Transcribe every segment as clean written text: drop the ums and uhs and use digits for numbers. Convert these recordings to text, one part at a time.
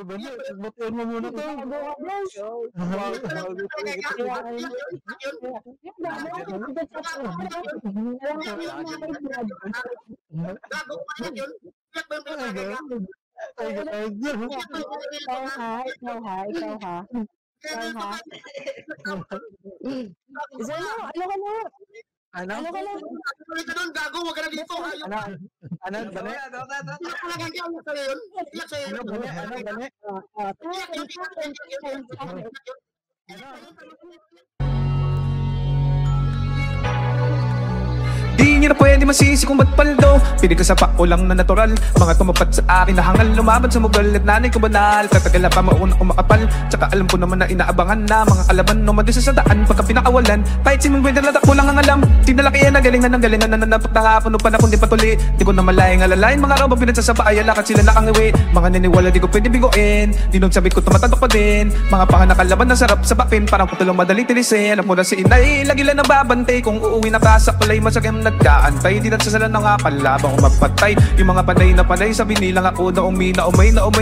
Bali, butuin mo muna to. Gago ka na yun. Iyak ba yung pinagagay ka? Ikaw ha. Isa na, ano ka na? Ano ka na? Tuloy ka doon, gago, wag ka na dito. Ano, bali? Iyak ka na ganyan, iyak sa'yo yun. Iyak sa'yo yun. Bali? Iyak yun, iyak yun. Di nyo na pwede masisi kung ba't paldo. Pinig ka sa pako lang na natural. Mga tumapat sa akin na hangal, lumaban sa mugal at nanay ko banal. Tatagala pa mauna kong makapal. Tsaka alam ko naman na inaabangan na mga kalaban numadisa sa daan pagka pinakawalan. Kahit si Mungwede na takbo lang ang alam. Di nalakihan na galingan ng galingan na nanapak na hapon. Pa na kundi patuli. Di ko na malayang alalain. Mga robang pinagsasabay lakad sila nakangiwi. Mga niniwala di ko pwede bigoin. Di nung sabi ko tumatandok pa din. Mga panganak kalaban na sarap sa bakin. Parang putulong madali tilisin. Alam mo na si inay. Lagi lang nababantay. Kung uuwi na kasa kulay masagam nagkaantay. Hindi na sa sala na nga palabang o magpatay. Yung mga panay sabi nilang ako na umay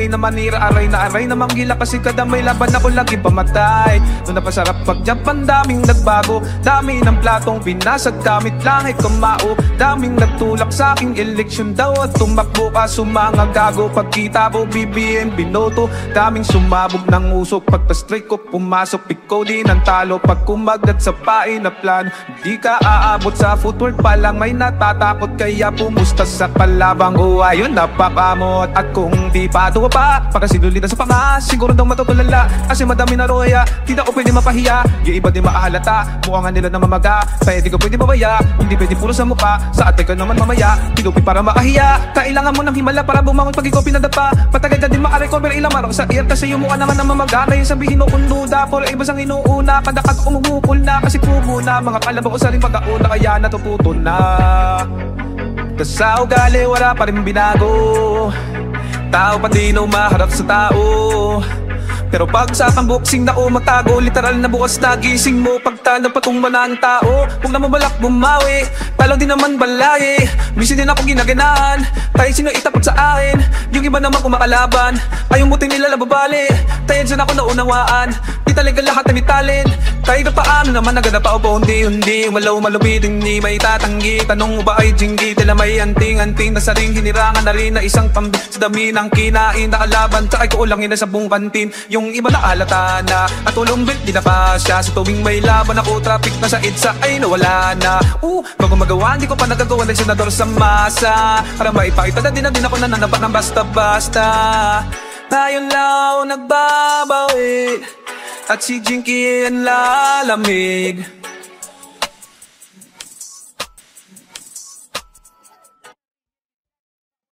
na manira aray na manggila kasi kada may laban ako lagi pamatay. Doon napasarap pag-jump ang daming nagbago. Dami ng platong binasag gamit langit kumao. Daming nagtulak sa aking eleksyon daw at tumakbo ka sumanga gago. Pagkita mo BBM binoto. Daming sumabog ng usok pagpa-strike ko pumasok. Ikaw din ang talo pag kumagat sa pain na plano. Di ka aabot sa footwork pa lang may natatakot kaya pumusta sa kalabang o ayun napapamot. At kung di pa tuwa pa pagkasinulita sa panga siguro daw matutulala kasi madami na roya. Di na ko pwede mapahiya yung iba di maahalata mukha nila na mamaga kaya di ko pwede babaya. Hindi pwede puro sa mukha sa ate ka naman mamaya tinupi para makahiya. Kailangan mo ng himala para bumangon pag ikaw pinadapa. Patagal ka din makarecover ilang araw sa air kasi yung mukha naman na mamaga. Kaya sabihin mo kung duda pero iba sang inuuna kadakat umumukul na kasi kumo na mga kalabang usaling pagkauna kaya natututo na. Tas sa ugali wala pa rin binago. Tao pa din umaharap sa tao. Pero pag sa pamboxing na umatago literal na bukas na gising mo. Pagtalo patong manang tao huwag na mabalak bumawi. Talo din naman balay. Misi din ako ginaganahan kahit sino itapat sa akin. Yung iba naman kumakalaban ayong buti nila lababali. Tayan dyan ako naunawaan. Di talaga lahat na may talent. Kahit paano naman naganap ako hindi malaw malupit hindi may tatanggi. Tanong mo ba ay jinggi tila may anting-anting na saring hinirangan na rin na isang pambi sa dami ng kinain na kalaban. Tsaka ko ulangin na sa buong kantin. Yung iba na alata na at ulong bit di na pa siya. Sa tuwing may laban ako traffic na sa EDSA ay nawala na. Bago magawa hindi ko pa nagagawa ng senador sa masa. Para maipakita na din ako nananapat ng basta-basta. Ngayon lang nagbabawi at si Jinky ang lalamig.